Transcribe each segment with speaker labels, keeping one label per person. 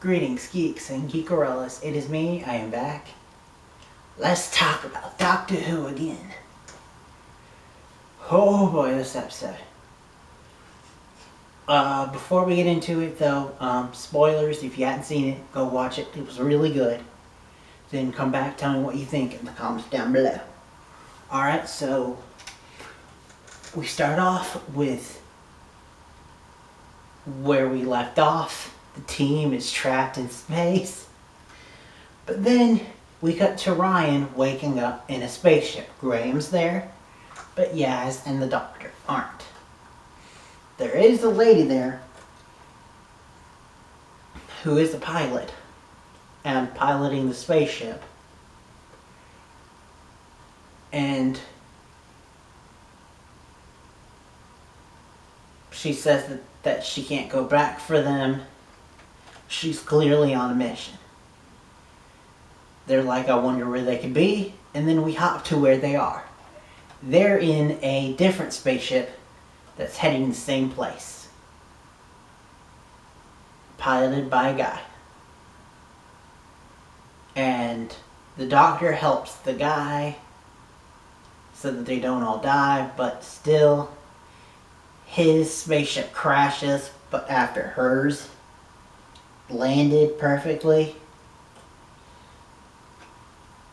Speaker 1: Greetings, geeks and geekorellas. It is me, I am back. Let's talk about Doctor Who again. Oh boy, this episode. Before we get into it though, spoilers, if you hadn't seen it, go watch it. It was really good. Then come back, tell me what you think in the comments down below. Alright, so we start off with where we left off. The team is trapped in space. But then we cut to Ryan waking up in a spaceship. Graham's there, but Yaz and the Doctor aren't. There is a lady there who is a pilot and piloting the spaceship. And she says that she can't go back for them. She's clearly on a mission. They're like, I wonder where they could be. And then we hop to where they are. They're in a different spaceship that's heading the same place. Piloted by a guy. And the Doctor helps the guy so that they don't all die, but still his spaceship crashes, but after hers landed perfectly,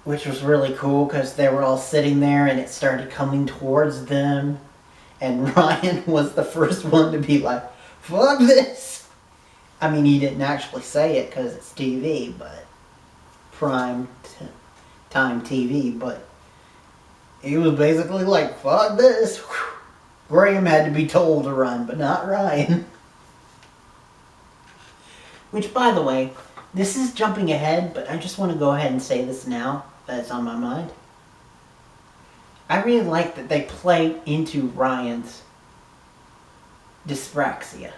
Speaker 1: which was really cool because they were all sitting there and it started coming towards them, and Ryan was the first one to be like, fuck this. I mean, he didn't actually say it because it's TV, but prime time TV, but he was basically like, fuck this. Graham had to be told to run, but not Ryan. Which, by the way, this is jumping ahead, but I just want to go ahead and say this now that it's on my mind. I really like that they play into Ryan's dyspraxia.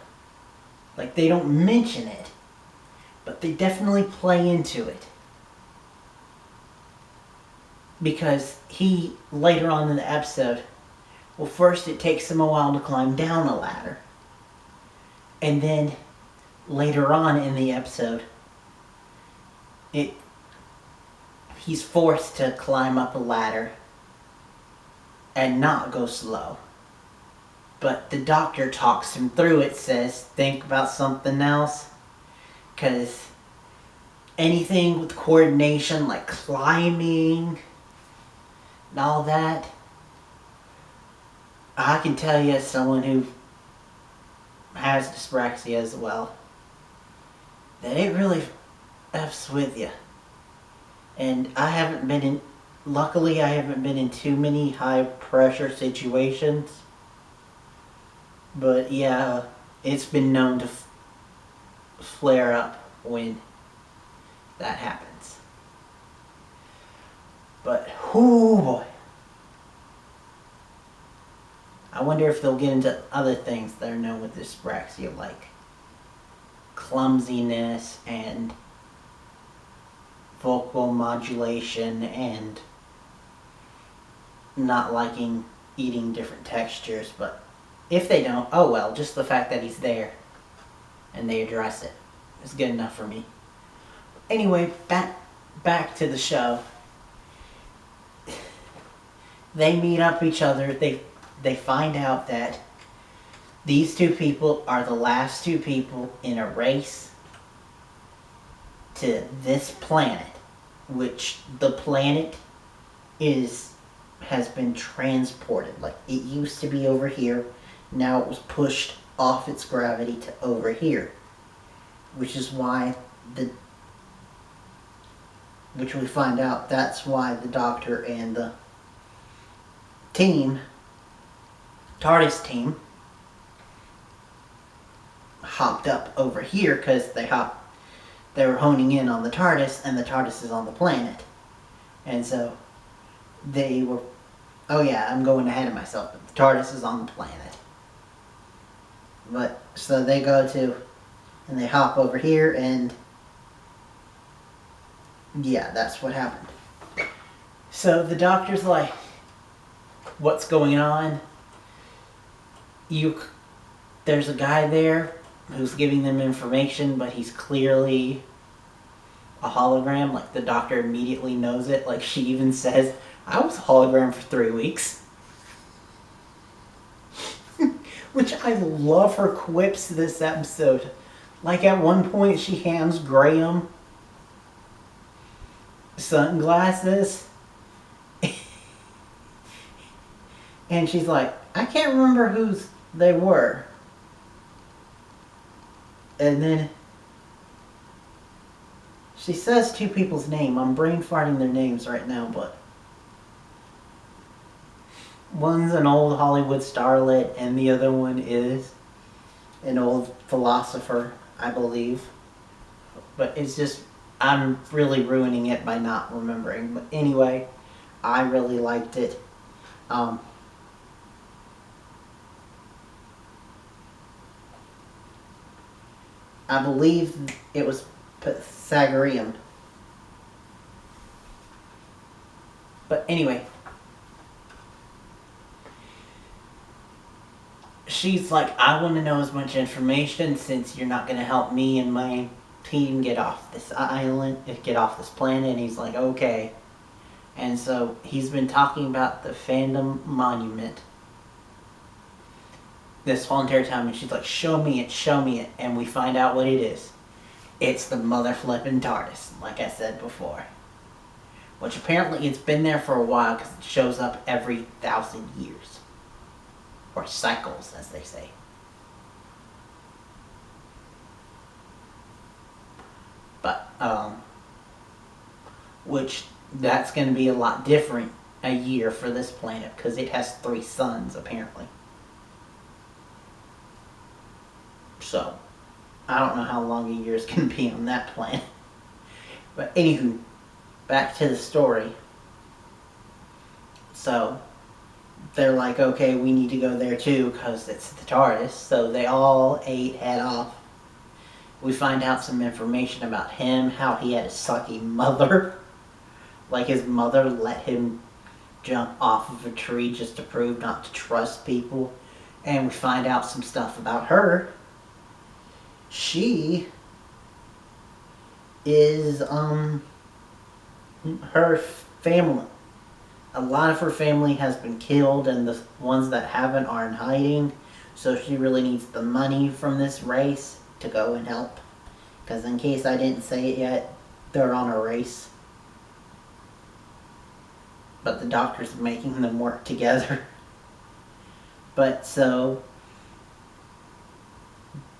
Speaker 1: Like, they don't mention it, but they definitely play into it. Because he, later on in the episode, well, first it takes him a while to climb down a ladder. And then later on in the episode, he's forced to climb up a ladder and not go slow. But the Doctor talks him through it, says, think about something else. Because anything with coordination, like climbing and all that, I can tell you as someone who has dyspraxia as well, that it really F's with you. And luckily I haven't been in too many high pressure situations. But yeah, it's been known to flare up when that happens. But, oh boy. I wonder if they'll get into other things that are known with dyspraxia, like clumsiness and vocal modulation and not liking eating different textures. But if they don't, oh well, just the fact that he's there and they address it is good enough for me. Anyway, back to the show. They meet up each other. They find out that these two people are the last two people in a race to this planet, which the planet has been transported. Like, it used to be over here, now it was pushed off its gravity to over here, which is why which we find out that's why the Doctor and the team, TARDIS team, hopped up over here because they were honing in on the TARDIS, and the TARDIS is on the planet. And so they were, oh yeah, I'm going ahead of myself, but the TARDIS is on the planet. But, so they go to, and they hop over here, and yeah, that's what happened. So the Doctor's like, what's going on? There's a guy there who's giving them information, but he's clearly a hologram. Like, the doctor immediately knows it. Like, she even says, I was a hologram for 3 weeks. Which I love her quips this episode. Like, at one point she hands Graham sunglasses. And she's like, I can't remember whose they were. And then she says two people's name. I'm brain farting their names right now, but one's an old Hollywood starlet and the other one is an old philosopher, I believe. But it's just, I'm really ruining it by not remembering. But anyway, I really liked it. I believe it was Pythagorean. But anyway, she's like, I want to know as much information since you're not going to help me and my team get off this island, get off this planet. And he's like, okay. And so he's been talking about the Phantom Monument this whole entire time, and she's like, show me it, and we find out what it is. It's the mother flipping TARDIS, like I said before. Which apparently it's been there for a while because it shows up every 1,000 years. Or cycles, as they say. But, which, that's going to be a lot different a year for this planet because it has 3 suns, apparently. So, I don't know how long a year is going to be on that planet. But anywho, back to the story. So, they're like, okay, we need to go there too because it's the TARDIS. So they all 8 head off. We find out some information about him, how he had a sucky mother. Like, his mother let him jump off of a tree just to prove not to trust people. And we find out some stuff about her. She is, her family. A lot of her family has been killed, and the ones that haven't are in hiding. So she really needs the money from this race to go and help. Because in case I didn't say it yet, they're on a race. But the doctor's making them work together. But so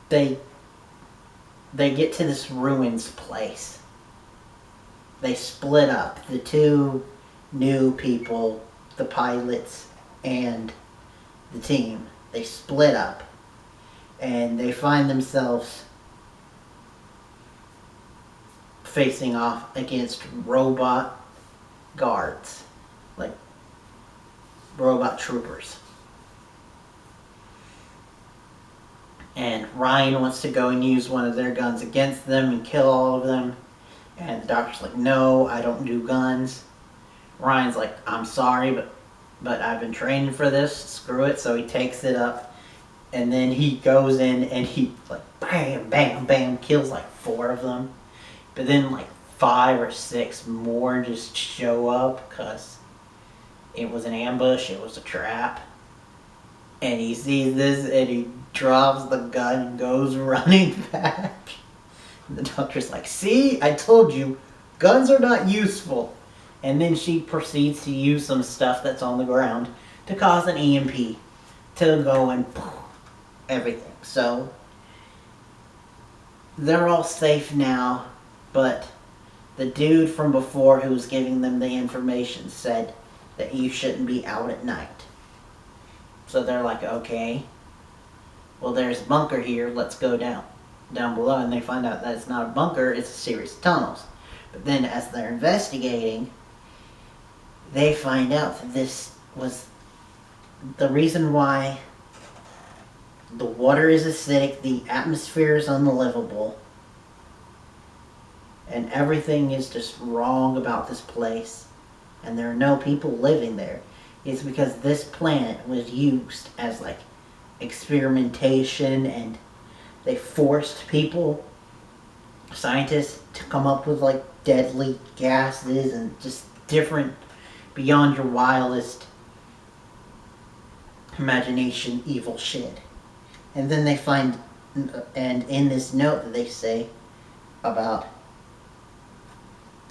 Speaker 1: they get to this ruins place. They split up. The 2 new people, the pilots and the team, they split up. And they find themselves facing off against robot guards. Like robot troopers. And Ryan wants to go and use one of their guns against them and kill all of them. And the doctor's like, no, I don't do guns. Ryan's like, I'm sorry, but I've been training for this. Screw it. So he takes it up. And then he goes in and he, like, bam, bam, bam, kills like 4 of them. But then like 5 or 6 more just show up because it was an ambush. It was a trap. And he sees this and he drops the gun and goes running back. The doctor's like, see, I told you, guns are not useful. And then she proceeds to use some stuff that's on the ground to cause an EMP to go and poof, everything. So, they're all safe now, but the dude from before who was giving them the information said that you shouldn't be out at night. So they're like, okay, well, there's a bunker here, let's go down below. And they find out that it's not a bunker, it's a series of tunnels. But then as they're investigating, they find out that this was the reason why the water is acidic, the atmosphere is unlivable, and everything is just wrong about this place, and there are no people living there. It's because this planet was used as like experimentation and they forced people, scientists, to come up with like deadly gases and just different, beyond your wildest imagination, evil shit. And then they find, and in this note that they say about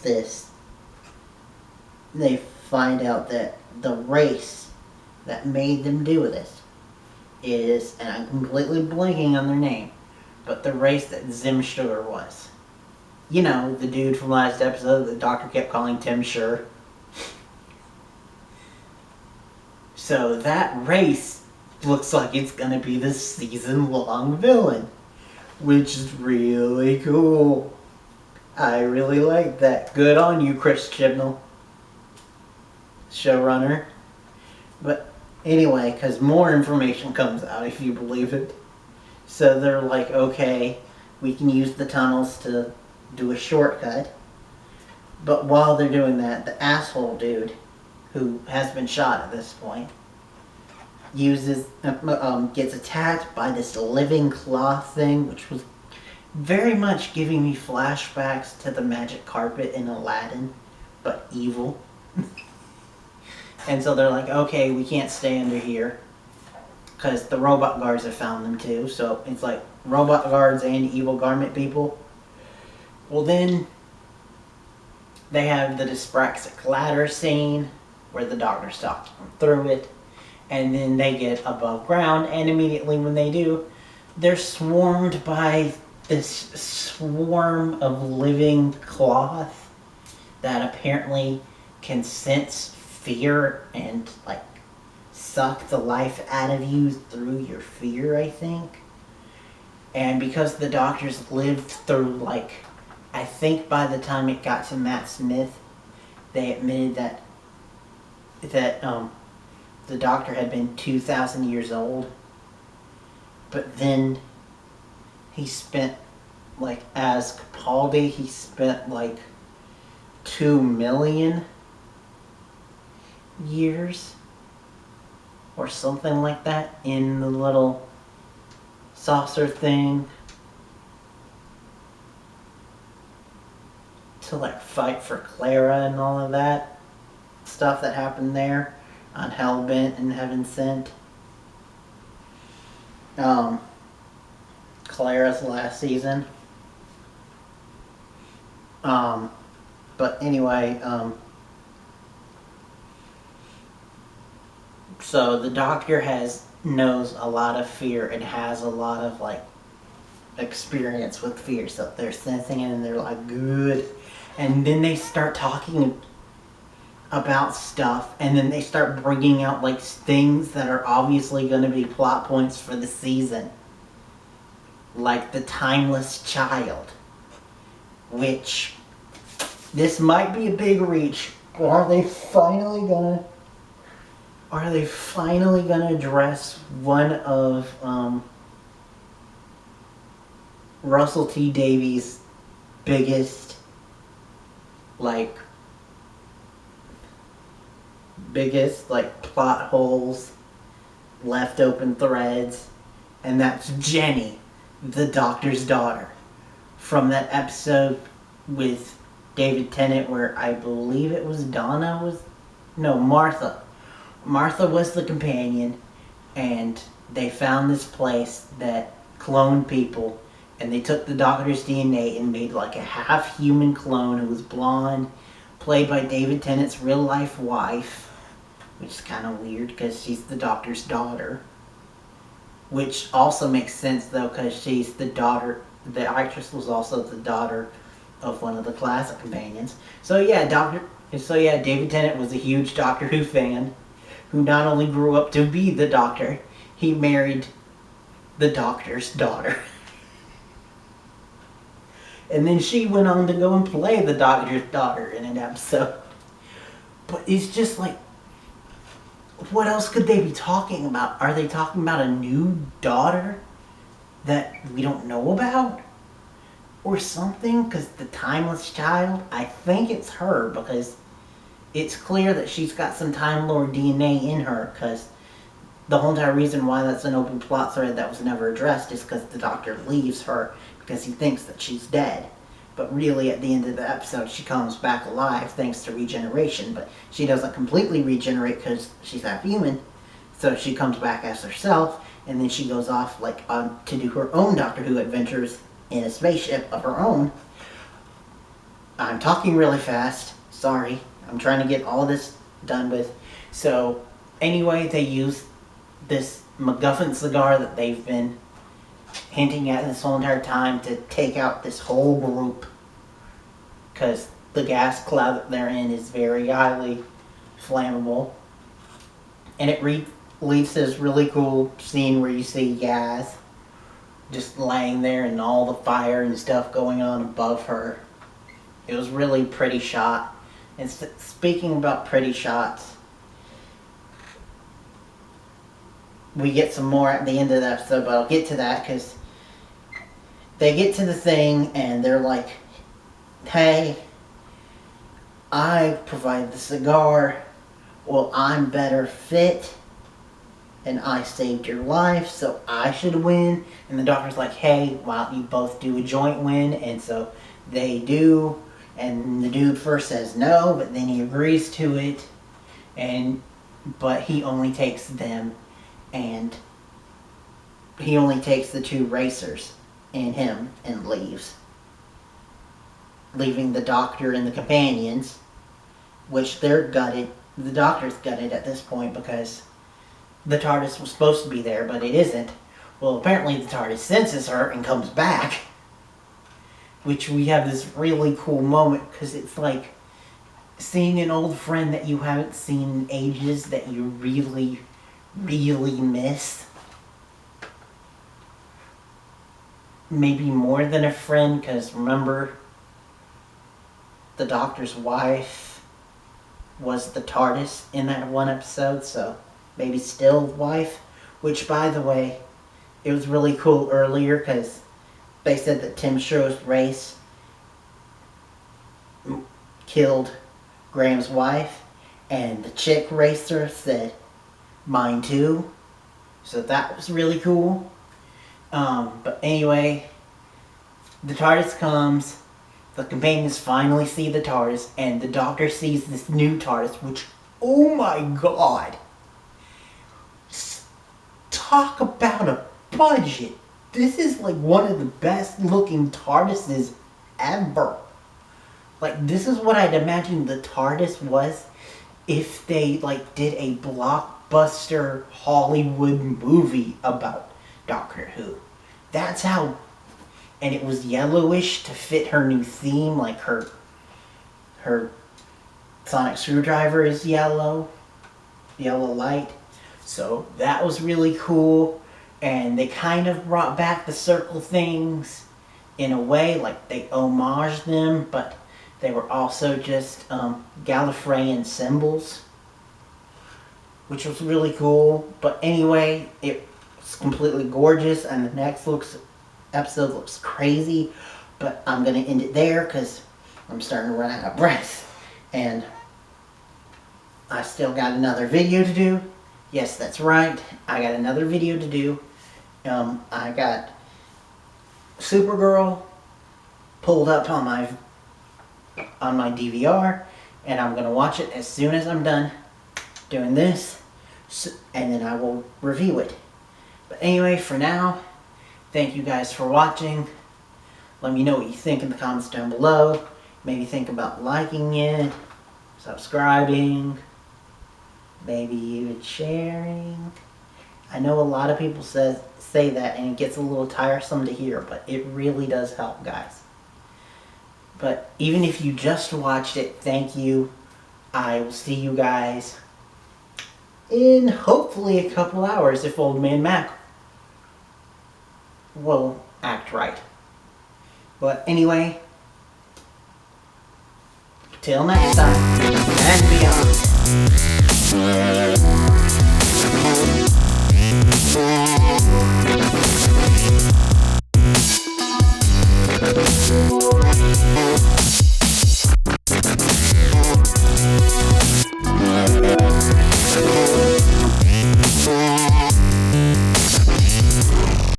Speaker 1: this, they find out that the race that made them do this is, and I'm completely blanking on their name, but the race that Zim Sugar was. You know, the dude from last episode the doctor kept calling Tim Sure. So that race looks like it's gonna be the season-long villain, which is really cool. I really like that. Good on you, Chris Chibnall, showrunner. But anyway, because more information comes out, if you believe it. So they're like, okay, we can use the tunnels to do a shortcut. But while they're doing that, the asshole dude, who has been shot at this point, gets attacked by this living cloth thing, which was very much giving me flashbacks to the magic carpet in Aladdin, but evil. And so they're like, okay, we can't stay under here, because the robot guards have found them too. So it's like robot guards and evil garment people. Well, then they have the dyspraxic ladder scene where the doctor's talking through it, and then they get above ground, and immediately when they do, they're swarmed by this swarm of living cloth that apparently can sense fear and like suck the life out of you through your fear, I think. And because the doctors lived through, like, I think by the time it got to Matt Smith, they admitted that the doctor had been 2,000 years old. But then he spent, like, as Capaldi, he spent like 2 million years or something like that in the little saucer thing to like fight for Clara and all of that stuff that happened there on Hellbent and Heaven Sent. Clara's last season. But anyway, so the doctor knows a lot of fear and has a lot of like experience with fear, so they're sensing it and they're like, good. And then they start talking about stuff, and then they start bringing out like things that are obviously going to be plot points for the season, like the timeless child, which this might be a big reach, but are they finally gonna address one of Russell T Davies' biggest plot holes, left open threads, and that's Jenny, the doctor's daughter, from that episode with David Tennant where I believe it was Martha. Martha was the companion, and they found this place that cloned people, and they took the doctor's DNA and made like a half-human clone who was blonde, played by David Tennant's real-life wife, which is kind of weird because she's the doctor's daughter, which also makes sense though because she's the daughter, the actress was also the daughter of one of the classic companions. So yeah, David Tennant was a huge Doctor Who fan, who not only grew up to be the Doctor, he married the Doctor's daughter. And then she went on to go and play the Doctor's daughter in an episode. But it's just like, what else could they be talking about? Are they talking about a new daughter that we don't know about? Or something? Because the timeless child, I think it's her, because it's clear that she's got some Time Lord DNA in her, because the whole entire reason why that's an open plot thread that was never addressed is because the Doctor leaves her because he thinks that she's dead. But really, at the end of the episode, she comes back alive thanks to regeneration. But she doesn't completely regenerate because she's half human. So she comes back as herself, and then she goes off to do her own Doctor Who adventures in a spaceship of her own. I'm talking really fast. Sorry. I'm trying to get all of this done with. So, anyway, they use this MacGuffin cigar that they've been hinting at this whole entire time to take out this whole group. Because the gas cloud that they're in is very highly flammable. And it leads to this really cool scene where you see Yaz just laying there and all the fire and stuff going on above her. It was really pretty shot. And speaking about pretty shots, we get some more at the end of the episode, but I'll get to that because they get to the thing and they're like, hey, I provide the cigar. Well, I'm better fit and I saved your life, so I should win. And the Doctor's like, hey, why don't you both do a joint win? And so they do. And the dude first says no, but then he agrees to it. But he only takes them, and he only takes the two racers and him and leaves. Leaving the Doctor and the companions, which they're gutted. The Doctor's gutted at this point because the TARDIS was supposed to be there, but it isn't. Well, apparently the TARDIS senses her and comes back. Which we have this really cool moment because it's like seeing an old friend that you haven't seen in ages that you really, really miss. Maybe more than a friend, because remember, the Doctor's wife was the TARDIS in that one episode, so maybe still wife. Which, by the way, it was really cool earlier because they said that Tim Show's race killed Graham's wife, and the chick racer said, mine too. So that was really cool. But anyway, the TARDIS comes, the companions finally see the TARDIS, and the Doctor sees this new TARDIS, which, oh my god, talk about a budget. This is like one of the best looking TARDISes ever. Like, this is what I'd imagine the TARDIS was if they did a blockbuster Hollywood movie about Doctor Who. That's how, and it was yellowish to fit her new theme, like her sonic screwdriver is yellow light. So that was really cool. And they kind of brought back the circle things in a way, like they homaged them, but they were also just Gallifreyan symbols, which was really cool. But anyway, it's completely gorgeous, and the next episode looks crazy. But I'm going to end it there because I'm starting to run out of breath. And I still got another video to do. Yes, that's right. I got another video to do. I got Supergirl pulled up on my DVR, and I'm gonna watch it as soon as I'm done doing this, and then I will review it. But anyway, for now, thank you guys for watching. Let me know what you think in the comments down below. Maybe think about liking it, subscribing, maybe even sharing. I know a lot of people say that, and it gets a little tiresome to hear, but it really does help, guys. But even if you just watched it, thank you. I will see you guys in hopefully a couple hours if Old Man Mac will act right. But anyway, till next time, and beyond.